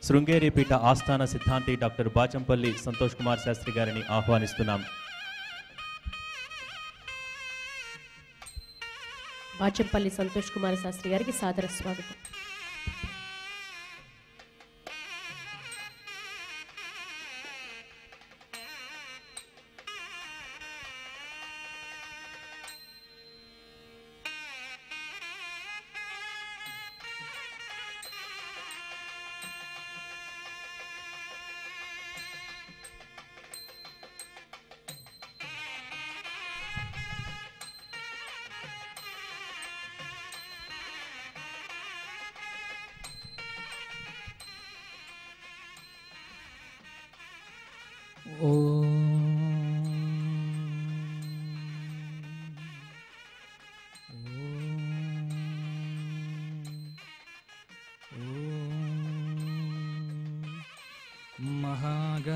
శృంగేరి పీఠ ఆస్థాన సిద్ధాంతి డాక్టర్ బాచంపల్లి సంతోష్ కుమార్ శాస్త్రి గారిని ఆహ్వానిస్తున్నాం. బాచంపల్లి సంతోష్ కుమార్ శాస్త్రి గారికి సాదర స్వాగతం.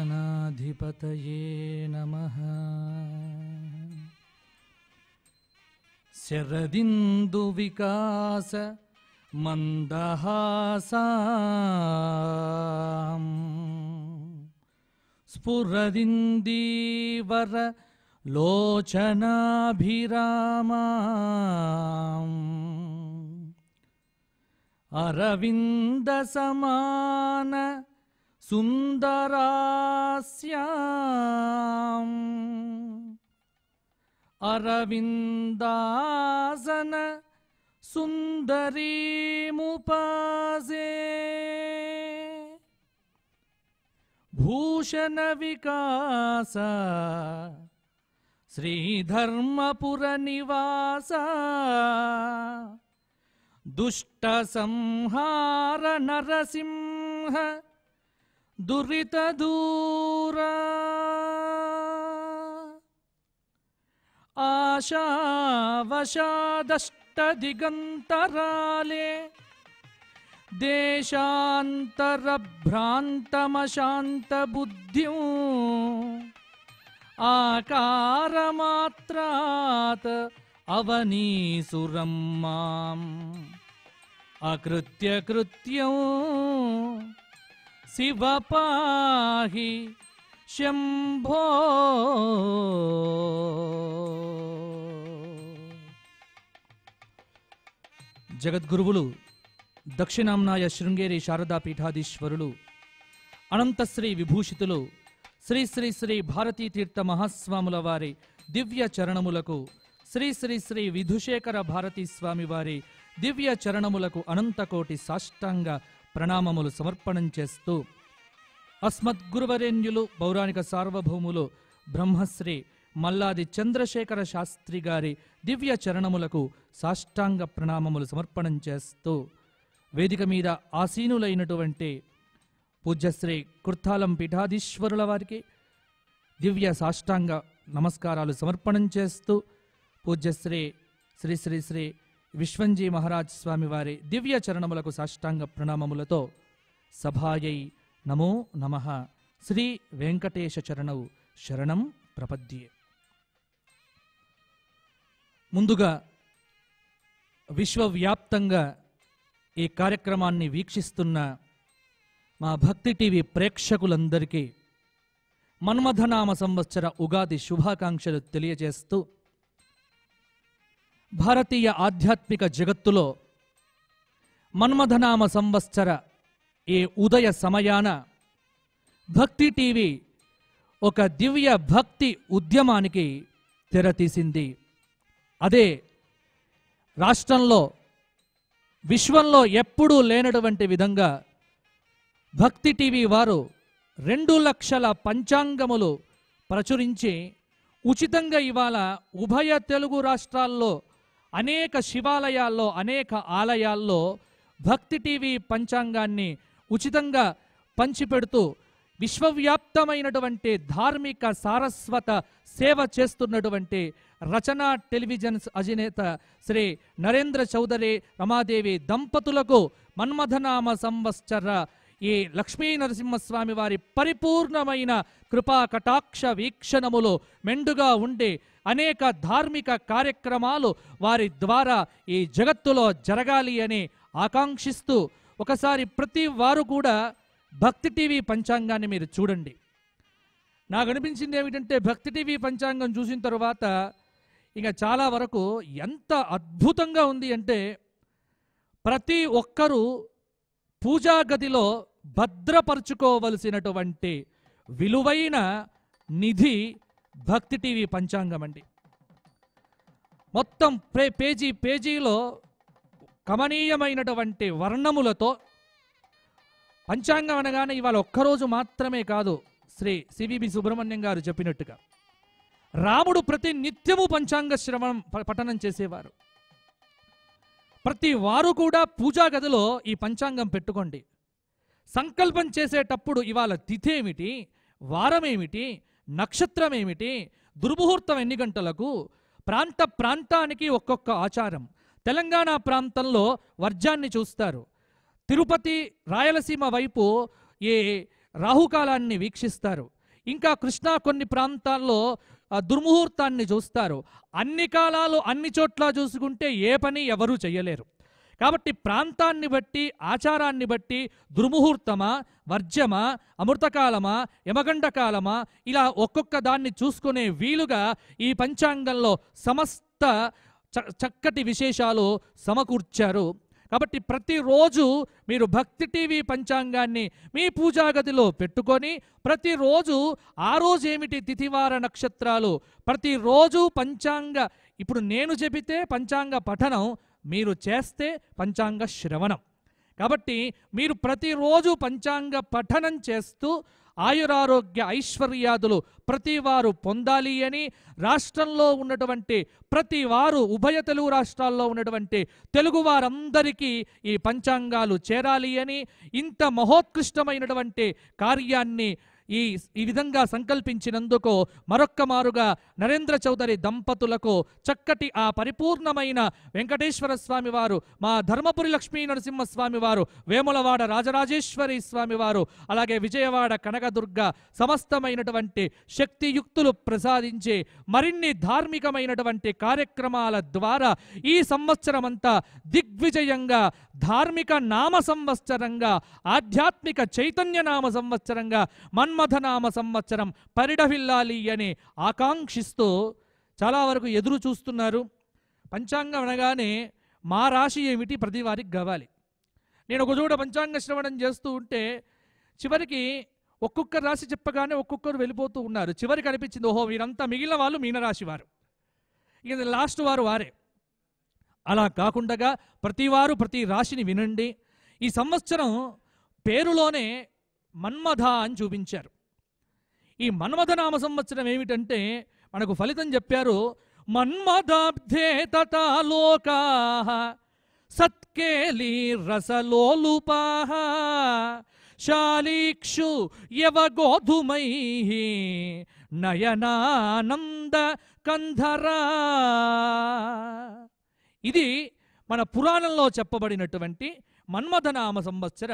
महागणाधिपतये नमः. शरदिन्दुविकास मन्दहासाम् स्फुरदिन्दीवर लोचनाभिरामाम् अरविन्दसमान सुन्दरास्याम् अरविन्दासन सुन्दरीमुपासे भूषण विकास श्रीधर्मपुर निवास दुष्ट संहार नरसिंह दुरित दूरा आशावशादष्ट दिगंतराले देशांतर भ्रांतमशांत बुद्धिं आकार मात्रात अवनीसुरं माम् अकृत्य कृत्यं शिव पाहि शंभो. జగద్గురువులు దక్షిణాంనాయ శృంగేరి శారదా పీఠాధీశ్వరులు అనంతశ్రీ విభూషితులు శ్రీ శ్రీ శ్రీ భారతీ తీర్థ మహాస్వాముల వారి దివ్య చరణములకు శ్రీ శ్రీ శ్రీ విధుశేఖర భారతీ స్వామి వారి దివ్య చరణములకు అనంతకోటి సాష్టాంగ ప్రణామములు సమర్పణం చేస్తూ అస్మద్గురువరేణ్యులు పౌరాణిక సార్వభౌములు బ్రహ్మశ్రీ మల్లాది చంద్రశేఖర శాస్త్రి గారి దివ్య చరణములకు సాష్టాంగ ప్రణామములు సమర్పణం చేస్తూ వేదిక మీద ఆసీనులైనటువంటి పూజ్యశ్రీ కుర్తాలం పీఠాధీశ్వరుల వారికి దివ్య సాష్టాంగ నమస్కారాలు సమర్పణం చేస్తూ పూజ్యశ్రీ శ్రీ శ్రీ శ్రీ విశ్వంజీ మహారాజ్ స్వామి వారి దివ్య చరణములకు సాష్టాంగ ప్రణామములతో సభాయై నమో నమః శ్రీ వెంకటేశ చరణౌ శరణం ప్రపద్యే. ముందుగా విశ్వవ్యాప్తంగా ఈ కార్యక్రమాన్ని వీక్షిస్తున్న మా భక్తి టీవీ ప్రేక్షకులందరికీ మన్మథనామ సంవత్సర ఉగాది శుభాకాంక్షలు తెలియజేస్తూ భారతీయ ఆధ్యాత్మిక జగత్తులో మన్మథనామ సంవత్సర ఈ ఉదయ సమయాన భక్తి టీవీ ఒక దివ్య భక్తి ఉద్యమానికి తెరతీసింది. అదే రాష్ట్రంలో విశ్వంలో ఎప్పుడూ లేనటువంటి విధంగా భక్తి టీవీ వారు 2 లక్షల పంచాంగములు ప్రచురించి ఉచితంగా ఇవాళ ఉభయ తెలుగు రాష్ట్రాల్లో అనేక శివాలయాల్లో అనేక ఆలయాల్లో భక్తి టీవీ పంచాంగాన్ని ఉచితంగా పంచిపెడుతూ విశ్వవ్యాప్తమైనటువంటి ధార్మిక సారస్వత సేవ చేస్తున్నటువంటి రచనా టెలివిజన్స్ అధినేత శ్రీ నరేంద్ర చౌదరి రమాదేవి దంపతులకు మన్మథనామ సంవత్సర ఈ లక్ష్మీ నరసింహస్వామి వారి పరిపూర్ణమైన కృపా కటాక్ష వీక్షణములు మెండుగా ఉండి అనేక ధార్మిక కార్యక్రమాలు వారి ద్వారా ఈ జగత్తులో జరగాలి అని ఆకాంక్షిస్తూ ఒకసారి ప్రతి వారు కూడా భక్తి టీవీ పంచాంగాన్ని మీరు చూడండి. నాకు అనిపించింది ఏమిటంటే భక్తి టీవీ పంచాంగం చూసిన తర్వాత ఇంకా చాలా వరకు ఎంత అద్భుతంగా ఉంది అంటే, ప్రతి ఒక్కరూ పూజా గదిలో భద్రపరుచుకోవలసినటువంటి విలువైన నిధి భక్తి టీవీ పంచాంగం అండి. మొత్తం పేజీలో కమనీయమైనటువంటి వర్ణములతో పంచాంగం అనగానే ఇవాళ ఒక్కరోజు మాత్రమే కాదు, శ్రీ సివిబి సుబ్రహ్మణ్యం గారు చెప్పినట్టుగా రాముడు ప్రతి నిత్యము పంచాంగ శ్రవణం పఠనం చేసేవారు. ప్రతి వారు కూడా పూజా గదిలో ఈ పంచాంగం పెట్టుకోండి. సంకల్పం చేసేటప్పుడు ఇవాళ తిథి ఏమిటి, వారం ఏమిటి, నక్షత్రం ఏమిటి, దుర్ముహూర్తం ఎన్ని గంటలకు, ప్రాంతానికి ఒక్కొక్క ఆచారం. తెలంగాణ ప్రాంతంలో వర్జాన్ని చూస్తారు, తిరుపతి రాయలసీమ వైపు ఏ రాహుకాలాన్ని వీక్షిస్తారు, ఇంకా కృష్ణా కొన్ని ప్రాంతాల్లో దుర్ముహూర్తాన్ని చూస్తారు. అన్ని కాలాలు అన్ని చోట్ల చూసుకుంటే ఏ పని ఎవరూ చేయలేరు. కాబట్టి ప్రాంతాన్ని బట్టి, ఆచారాన్ని బట్టి దుర్ముహూర్తమా, వర్జమా, అమృతకాలమా, యమగండ కాలమా, ఇలా ఒక్కొక్క దాన్ని చూసుకునే వీలుగా ఈ పంచాంగంలో సమస్త చక్కటి విశేషాలు సమకూర్చారు. కాబట్టి ప్రతిరోజు మీరు భక్తి టీవీ పంచాంగాన్ని మీ పూజా గదిలో పెట్టుకొని ప్రతిరోజు ఆ రోజు ఏమిటి తిథివార నక్షత్రాలు, ప్రతిరోజు ఇప్పుడు నేను చెబితే పంచాంగ పఠనం, మీరు చేస్తే పంచాంగ శ్రవణం. కాబట్టి మీరు ప్రతిరోజు పంచాంగ పఠనం చేస్తూ ఆయురారోగ్య ఐశ్వర్యాదులు ప్రతి వారు పొందాలి అని, రాష్ట్రంలో ఉన్నటువంటి ప్రతి వారు, ఉభయ తెలుగు రాష్ట్రాల్లో ఉన్నటువంటి తెలుగు వారందరికీ ఈ పంచాంగాలు చేరాలి అని, ఇంత మహోత్కృష్టమైనటువంటి కార్యాన్ని ఈ విధంగా సంకల్పించినందుకు మరొక్క మారుగా నరేంద్ర చౌదరి దంపతులకు చక్కటి ఆ పరిపూర్ణమైన వెంకటేశ్వర స్వామి వారు, మా ధర్మపురి లక్ష్మీ నరసింహస్వామి వారు, వేములవాడ రాజరాజేశ్వరి స్వామి వారు, అలాగే విజయవాడ కనకదుర్గ సమస్తమైనటువంటి శక్తియుక్తులు ప్రసాదించి మరిన్ని ధార్మికమైనటువంటి కార్యక్రమాల ద్వారా ఈ సంవత్సరమంతా దిగ్విజయంగా, ధార్మిక నామ సంవత్సరంగా, ఆధ్యాత్మిక చైతన్య నామ సంవత్సరంగా, మన్మథనామ సంవత్సరం పరిడవిల్లాలి అని ఆకాంక్షిస్తూ చాలా వరకు ఎదురు చూస్తున్నారు. పంచాంగం అనగానే మా రాశి ఏమిటి ప్రతి వారికి కావాలి. నేను ఒక చోట పంచాంగ శ్రవణం చేస్తూ ఉంటే చివరికి ఒక్కొక్క రాశి చెప్పగానే ఒక్కొక్కరు వెళ్ళిపోతూ ఉన్నారు. చివరికి అనిపించింది, ఓహో వీరంతా మిగిలిన వాళ్ళు మీనరాశి వారు, ఇక లాస్ట్ వారే. అలా కాకుండా ప్రతివారు ప్రతి రాశిని వినండి. ఈ సంవత్సరం పేరులోనే మన్మథ అని చూపించారు. ఈ మన్మథనామ సంవత్సరం ఏమిటంటే మనకు ఫలితం చెప్పారు, మన్మథాబ్ధే తథా లోకాః సత్కేలి రసలోలుపాః శాలీక్షు యవగోధుమైః నయనానంద కంధరా. ఇది మన పురాణంలో చెప్పబడినటువంటి మన్మథనామ సంవత్సర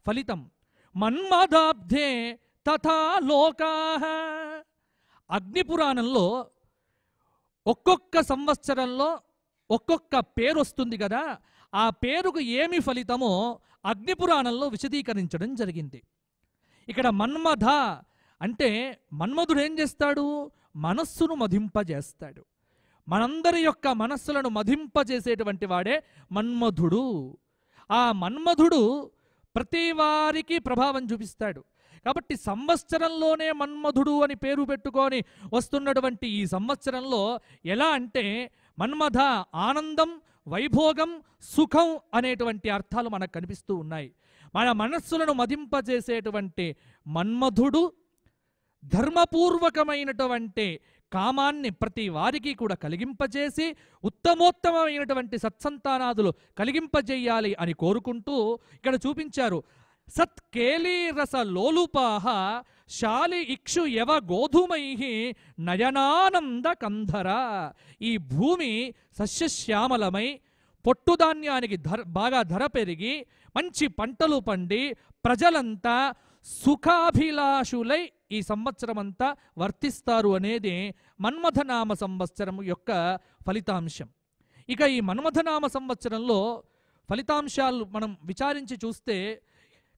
ఫలితం. మన్మథాబ్ధే తథా లోకాః. అగ్నిపురాణంలో ఒక్కొక్క సంవత్సరంలో ఒక్కొక్క పేరు వస్తుంది కదా, ఆ పేరుకు ఏమి ఫలితమో అగ్నిపురాణంలో విశదీకరించడం జరిగింది. ఇక్కడ మన్మథ అంటే మన్మధుడు ఏం చేస్తాడు, మనస్సును మధింపజేస్తాడు. మనందరి యొక్క మనస్సులను మధింపజేసేటువంటి వాడే మన్మధుడు. ఆ మన్మధుడు ప్రతి వారికి ప్రభావం చూపిస్తాడు. కాబట్టి సంవత్సరంలోనే మన్మధుడు అని పేరు పెట్టుకొని వస్తున్నటువంటి ఈ సంవత్సరంలో ఎలా అంటే మన్మథ ఆనందం, వైభోగం, సుఖం అనేటువంటి అర్థాలు మనకు కనిపిస్తూ ఉన్నాయి. మన మనస్సులను మదింపజేసేటువంటి మన్మధుడు ధర్మపూర్వకమైనటువంటి కామాన్ని ప్రతి వారికి కూడా కలిగింపజేసి ఉత్తమోత్తమైనటువంటి సత్సంతానాదులు కలిగింపజేయాలి అని కోరుకుంటూ ఇక్కడ చూపించారు. సత్కేలి రస లోలుపాహ శాలి ఇక్షు యవ గోధుమైః నయనానంద కంధర. ఈ భూమి సస్యశ్యామలమై పొట్టుధాన్యానికి బాగా ధర పెరిగి మంచి పంటలు పండి ప్రజలంతా సుఖాభిలాషులై ఈ సంవత్సరం అంతా వర్తిస్తారు అనేది మన్మథనామ సంవత్సరం యొక్క ఫలితాంశం. ఇక ఈ మన్మథనామ సంవత్సరంలో ఫలితాంశాలు మనం విచారించి చూస్తే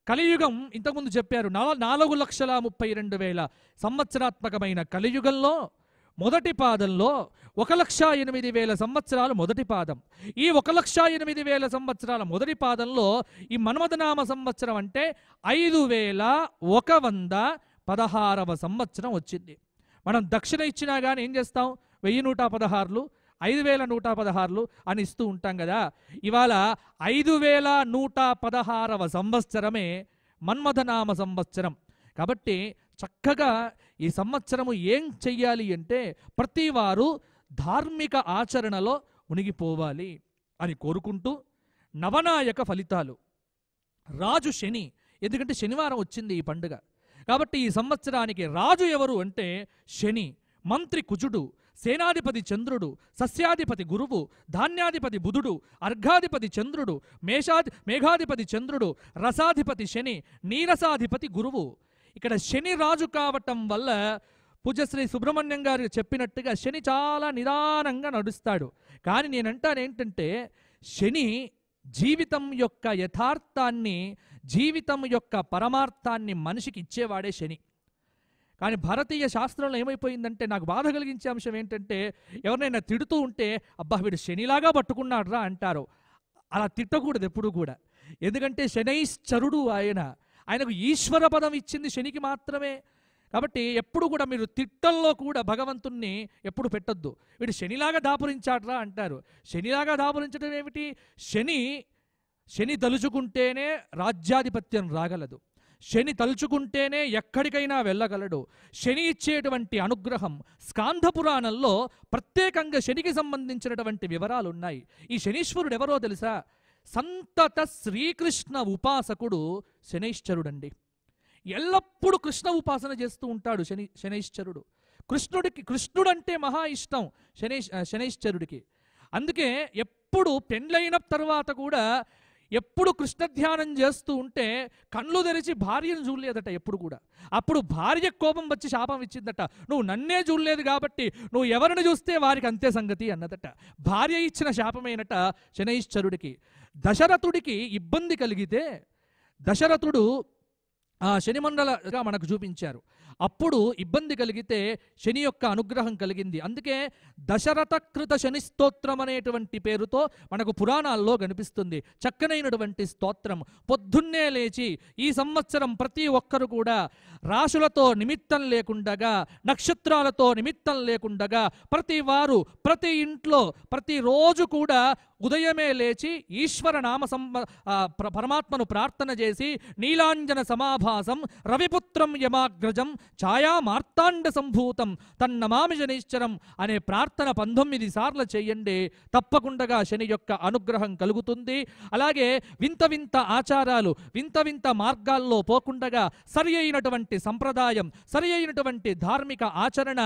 కలియుగం ఇంతకుముందు చెప్పారు 4,32,000 సంవత్సరాత్మకమైన కలియుగంలో మొదటి పాదంలో 1,08,000 సంవత్సరాలు మొదటి పాదం. ఈ 1,08,000 సంవత్సరాల మొదటి పాదంలో ఈ మన్మథనామ సంవత్సరం అంటే 5,116వ సంవత్సరం వచ్చింది. మనం దక్షిణ ఇచ్చినా కానీ ఏం చేస్తాం? 1,116, 5,116 అని ఇస్తూ ఉంటాం కదా. ఇవాళ 5,116వ సంవత్సరమే మన్మథనామ సంవత్సరం. కాబట్టి చక్కగా ఈ సంవత్సరము ఏం చెయ్యాలి అంటే ప్రతి వారు ధార్మిక ఆచరణలో మునిగిపోవాలి అని కోరుకుంటూ, నవనాయక ఫలితాలు. రాజు శని, ఎందుకంటే శనివారం వచ్చింది ఈ పండుగ కాబట్టి ఈ సంవత్సరానికి రాజు ఎవరు అంటే శని. మంత్రి కుజుడు, సేనాధిపతి చంద్రుడు, సస్యాధిపతి గురువు, ధాన్యాధిపతి బుధుడు, అర్ఘాధిపతి చంద్రుడు, మేఘాధిపతి చంద్రుడు, రసాధిపతి శని, నీరసాధిపతి గురువు. ఇక్కడ శని రాజు కావటం వల్ల పూజ్యశ్రీ సుబ్రహ్మణ్యం గారు చెప్పినట్టుగా శని చాలా నిదానంగా నడుస్తాడు. కానీ నేనంటాను ఏంటంటే శని జీవితం యొక్క యథార్థాన్ని, జీవితం యొక్క పరమార్థాన్ని మనిషికి ఇచ్చేవాడే శని. కానీ భారతీయ శాస్త్రంలో ఏమైపోయిందంటే నాకు బాధ కలిగించే అంశం ఏంటంటే ఎవరినైనా తిడుతూ ఉంటే అబ్బా వీడు శనిలాగా పట్టుకున్నాడ్రా అంటారు. అలా తిట్టకూడదు ఎప్పుడు కూడా. ఎందుకంటే శనైశ్చరుడు ఆయనకు ఈశ్వర పదం ఇచ్చింది శనికి మాత్రమే. కాబట్టి ఎప్పుడు కూడా మీరు తిట్టల్లో కూడా భగవంతుణ్ణి ఎప్పుడు పెట్టొద్దు. వీడు శనిలాగా దాపురించాడ్రా అంటారు. శనిలాగా దాపురించడం ఏమిటి? శని తలుచుకుంటేనే రాజ్యాధిపత్యం రాగలదు. శని తలుచుకుంటేనే ఎక్కడికైనా వెళ్ళగలడు. శని ఇచ్చేటువంటి అనుగ్రహం స్కాంధ పురాణంలో ప్రత్యేకంగా శనికి సంబంధించినటువంటి వివరాలు ఉన్నాయి. ఈ శనీశ్వరుడు ఎవరో తెలుసా? సంతత శ్రీకృష్ణ ఉపాసకుడు శనైశ్చరుడండి. ఎల్లప్పుడూ కృష్ణ ఉపాసన చేస్తూ ఉంటాడు శనైశ్చరుడు. కృష్ణుడంటే మహా ఇష్టం శనైశ్చరుడికి. అందుకే ఎప్పుడు పెండ్లైన తర్వాత కూడా ఎప్పుడు కృష్ణ ధ్యానం చేస్తూ ఉంటే కళ్ళు తెరిచి భార్యను చూడలేదట ఎప్పుడు కూడా. అప్పుడు భార్య కోపం వచ్చి శాపం ఇచ్చిందట, నువ్వు నన్నే చూడలేదు కాబట్టి నువ్వు ఎవరిని చూస్తే వారికి అంతే సంగతి అన్నదట. భార్య ఇచ్చిన శాపమేనట శనైశ్చరుడికి. దశరథుడికి ఇబ్బంది కలిగితే దశరథుడు శనిమండలగా మనకు చూపించారు. అప్పుడు ఇబ్బంది కలిగితే శని యొక్క అనుగ్రహం కలిగింది. అందుకే దశరథకృత శని స్తోత్రం అనేటువంటి పేరుతో మనకు పురాణాల్లో కనిపిస్తుంది. చక్కనైనటువంటి స్తోత్రం. పొద్దున్నే లేచి ఈ సంవత్సరం ప్రతి ఒక్కరు కూడా రాశులతో నిమిత్తం లేకుండగా, నక్షత్రాలతో నిమిత్తం లేకుండగా ప్రతి వారు ప్రతి ఇంట్లో ప్రతిరోజు కూడా ఉదయమే లేచి ఈశ్వర నామ పరమాత్మను ప్రార్థన చేసి నీలాంజన సమాభాసం రవిపుత్రం యమాగ్రజం ఛాయా మార్తాండ సంభూతం తన్నమామి శనైశ్చరం అనే ప్రార్థన 19 సార్లు చేయండి. తప్పకుండా శని యొక్క అనుగ్రహం కలుగుతుంది. అలాగే వింత వింత ఆచారాలు, వింత వింత మార్గాల్లో పోకుండగా సరి అయినటువంటి సంప్రదాయం, సరి అయినటువంటి ధార్మిక ఆచరణ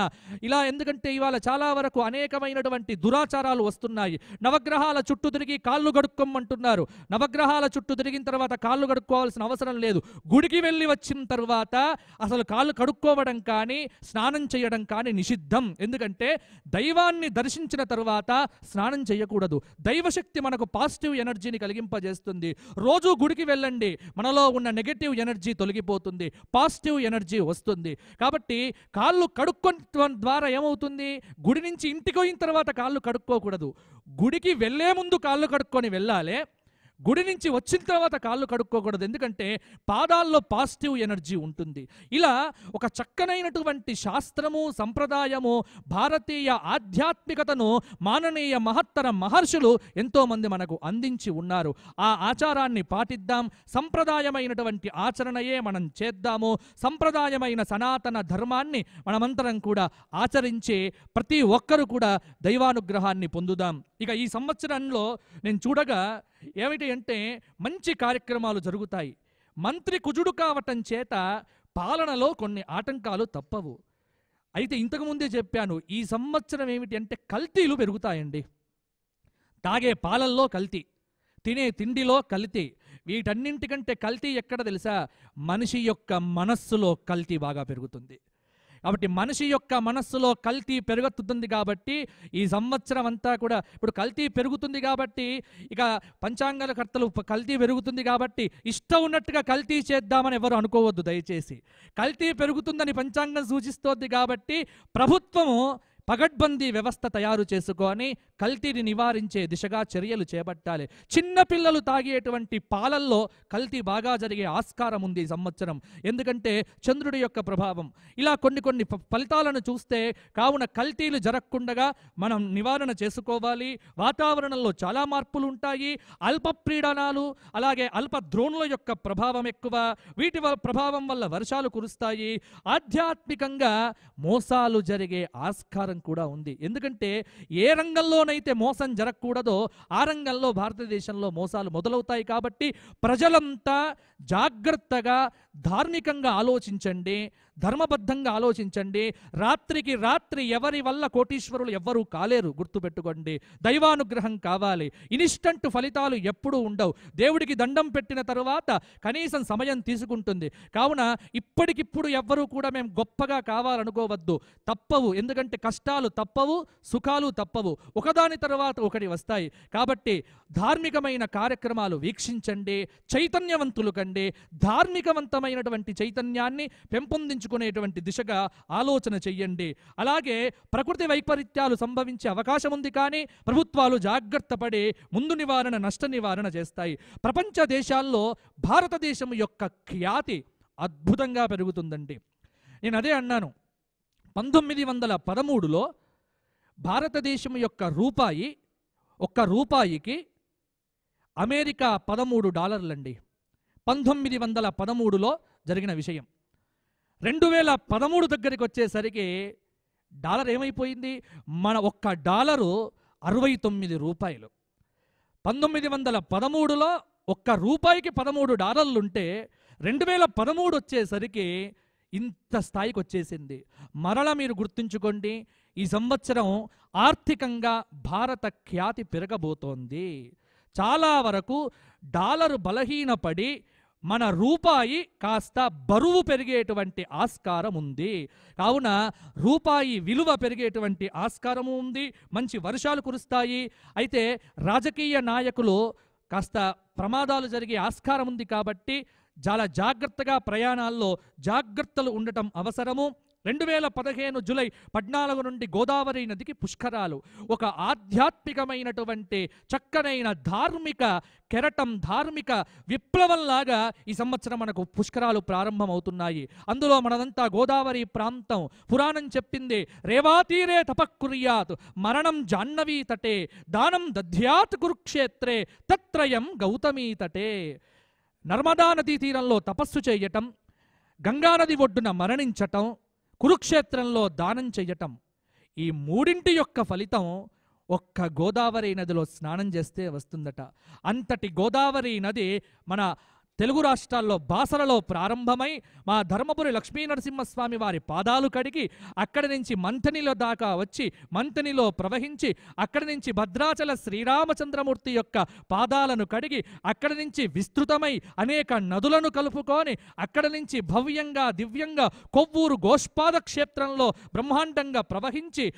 ఇలా. ఎందుకంటే ఇవాళ చాలా వరకు అనేకమైనటువంటి దురాచారాలు వస్తున్నాయి. నవగ్రహాల చుట్టూ తిరిగి కాళ్ళు కడుక్కోమంటున్నారు. నవగ్రహాల చుట్టూ తిరిగిన తర్వాత కాళ్ళు కడుక్కోవాల్సిన అవసరం లేదు. గుడికి వెళ్ళి వచ్చిన తర్వాత అసలు కాళ్ళు కడుక్కోవడం కానీ స్నానం చేయడం కానీ నిషిద్ధం. ఎందుకంటే దైవాన్ని దర్శించిన తర్వాత స్నానం చేయకూడదు. దైవశక్తి మనకు పాజిటివ్ ఎనర్జీని కలిగింపజేస్తుంది. రోజు గుడికి వెళ్ళండి, మనలో ఉన్న నెగటివ్ ఎనర్జీ తొలగిపోతుంది, పాజిటివ్ ఎనర్జీ వస్తుంది. కాబట్టి కాళ్ళు కడుక్కోవడం ద్వారా ఏమవుతుంది? గుడి నుంచి ఇంటికి పోయిన తర్వాత కాళ్ళు కడుక్కోకూడదు. గుడికి వెళ్లే ముందు కాళ్ళు కడుక్కొని వెళ్ళాలి, గుడి నుంచి వచ్చిన తర్వాత కాళ్ళు కడుక్కోకూడదు. ఎందుకంటే పాదాల్లో పాజిటివ్ ఎనర్జీ ఉంటుంది. ఇలా ఒక చక్కనైనటువంటి శాస్త్రము, సంప్రదాయము, భారతీయ ఆధ్యాత్మికతను మాననీయ మహత్తర మహర్షులు ఎంతోమంది మనకు అందించి ఉన్నారు. ఆ ఆచారాన్ని పాటిద్దాం. సంప్రదాయమైనటువంటి ఆచరణయే మనం చేద్దాము. సంప్రదాయమైన సనాతన ధర్మాన్ని మనమంతరం కూడా ఆచరించి ప్రతి ఒక్కరు కూడా దైవానుగ్రహాన్ని పొందుదాం. ఇక ఈ సంవత్సరంలో నేను చూడగా ఏమిటి అంటే మంచి కార్యక్రమాలు జరుగుతాయి. మంత్రి కుజుడు కావటం చేత పాలనలో కొన్ని ఆటంకాలు తప్పవు. అయితే ఇంతకుముందే చెప్పాను, ఈ సంవత్సరం ఏమిటి అంటే కల్తీలు పెరుగుతాయండి. తాగే పాలల్లో కల్తీ, తినే తిండిలో కల్తీ. వీటన్నింటికంటే కల్తీ ఎక్కడ తెలుసా? మనిషి యొక్క మనస్సులో కల్తీ బాగా పెరుగుతుంది. కాబట్టి మనిషి యొక్క మనస్సులో కల్తీ పెరుగుతుంది కాబట్టి ఈ సంవత్సరం అంతా కూడా ఇప్పుడు కల్తీ పెరుగుతుంది కాబట్టి ఇక పంచాంగాల కర్తలు కల్తీ పెరుగుతుంది కాబట్టి ఇష్టం ఉన్నట్టుగా కల్తీ చేద్దామని ఎవరు అనుకోవద్దు దయచేసి. కల్తీ పెరుగుతుందని పంచాంగం సూచిస్తోంది కాబట్టి ప్రభుత్వము పగడ్బందీ వ్యవస్థ తయారు చేసుకొని కల్తీని నివారించే దిశగా చర్యలు చేపట్టాలి. చిన్నపిల్లలు తాగేటువంటి పాలల్లో కల్తీ బాగా జరిగే ఆస్కారం ఉంది ఈ సంవత్సరం, ఎందుకంటే చంద్రుడి యొక్క ప్రభావం. ఇలా కొన్ని ఫలితాలను చూస్తే కావున కల్తీలు జరగకుండా మనం నివారణ చేసుకోవాలి. వాతావరణంలో చాలా మార్పులు ఉంటాయి. అల్ప పీడనాలు అలాగే అల్ప ద్రోణుల యొక్క ప్రభావం ఎక్కువ. వీటి ప్రభావం వల్ల వర్షాలు కురుస్తాయి. ఆధ్యాత్మికంగా మోసాలు జరిగే ఆస్కారం కూడా ఉంది. ఎందుకంటే ఏ రంగంలోనైతే మోసం జరగకూడదో ఆ రంగంలో భారతదేశంలో మోసాలు మొదలవుతాయి. కాబట్టి ప్రజలంతా జాగ్రత్తగా ధార్మికంగా ఆలోచించండి, ధర్మబద్ధంగా ఆలోచించండి. రాత్రికి రాత్రి ఎవరి వల్ల కోటీశ్వరులు ఎవ్వరూ కాలేరు, గుర్తుపెట్టుకోండి. దైవానుగ్రహం కావాలి. ఇన్స్టంట్ ఫలితాలు ఎప్పుడూ ఉండవు. దేవుడికి దండం పెట్టిన తరువాత కనీసం సమయం తీసుకుంటుంది. కావున ఇప్పటికిప్పుడు ఎవ్వరూ కూడా మేము గొప్పగా కావాలనుకోవద్దు. తప్పవు, ఎందుకంటే కష్టాలు తప్పవు, సుఖాలు తప్పవు, ఒకదాని తర్వాత ఒకటి వస్తాయి. కాబట్టి ధార్మికమైన కార్యక్రమాలు వీక్షించండి, చైతన్యవంతులు కండి, ధార్మికవంతమైనటువంటి చైతన్యాన్ని పెంపొందించుకునేటువంటి దిశగా ఆలోచన చెయ్యండి. అలాగే ప్రకృతి వైపరీత్యాలు సంభవించే అవకాశం ఉంది, కానీ ప్రభుత్వాలు జాగ్రత్త పడి ముందు నివారణ, నష్ట నివారణ చేస్తాయి. ప్రపంచ దేశాల్లో భారతదేశం యొక్క ఖ్యాతి అద్భుతంగా పెరుగుతుందండి. నేను అదే అన్నాను, 1913లో భారతదేశం యొక్క రూపాయి, ఒక్క రూపాయికి అమెరికా $13 అండి. 1913లో జరిగిన విషయం. 2013 దగ్గరికి వచ్చేసరికి డాలర్ ఏమైపోయింది? మన ఒక్క డాలరు $69. 1913లో ఒక్క రూపాయికి $13 ఉంటే 2013 వచ్చేసరికి ఇంత స్థాయికి వచ్చేసింది. మరల మీరు గుర్తుంచుకోండి, ఈ సంవత్సరం ఆర్థికంగా భారత ఖ్యాతి పెరగబోతోంది. చాలా వరకు డాలరు బలహీనపడి మన రూపాయి కాస్త బరువు పెరిగేటువంటి ఆస్కారం ఉంది. కావున రూపాయి విలువ పెరిగేటువంటి ఆస్కారము ఉంది. మంచి వర్షాలు కురుస్తాయి. అయితే రాజకీయ నాయకులు కాస్త ప్రమాదాలు జరిగే ఆస్కారం ఉంది. కాబట్టి చాలా జాగ్రత్తగా ప్రయాణాల్లో జాగ్రత్తలు ఉండటం అవసరము. 2015 జూలై 14 నుండి గోదావరి నదికి పుష్కరాలు. ఒక ఆధ్యాత్మికమైనటువంటి చక్కనైన ధార్మిక కెరటం, ధార్మిక విప్లవంలాగా ఈ సంవత్సరం మనకు పుష్కరాలు ప్రారంభమవుతున్నాయి. అందులో మనదంతా గోదావరి ప్రాంతం. పురాణం చెప్పింది, రేవాతీరే తపఃకుర్యాత్ మరణం జాహ్నవీ తటే దానం దధ్యాత్ కురుక్షేత్రే తత్రయం గౌతమీ తటే. నర్మదా నదీ తీరంలో తపస్సు చేయటం, గంగానది ఒడ్డున మరణించటం, కురుక్షేత్రంలో దానం చెయ్యటం, ఈ మూడింటి యొక్క ఫలితం ఒక్క గోదావరి నదిలో స్నానం చేస్తే వస్తుందట. అంతటి గోదావరి నది మన తెలుగు రాష్ట్రాల్లో బాసరలో ప్రారంభమై మా ధర్మపురి లక్ష్మీ నరసింహస్వామి వారి పాదాలు కడిగి అక్కడి నుంచి మంథనిలో దాకా వచ్చి మంథనిలో ప్రవహించి అక్కడి నుంచి భద్రాచల శ్రీరామచంద్రమూర్తి యొక్క పాదాలను కడిగి అక్కడి నుంచి విస్తృతమై అనేక నదులను కలుపుకొని అక్కడి నుంచి భవ్యంగా దివ్యంగా కొవ్వూరు గోష్పాద క్షేత్రంలో బ్రహ్మాండంగా ప్రవహించి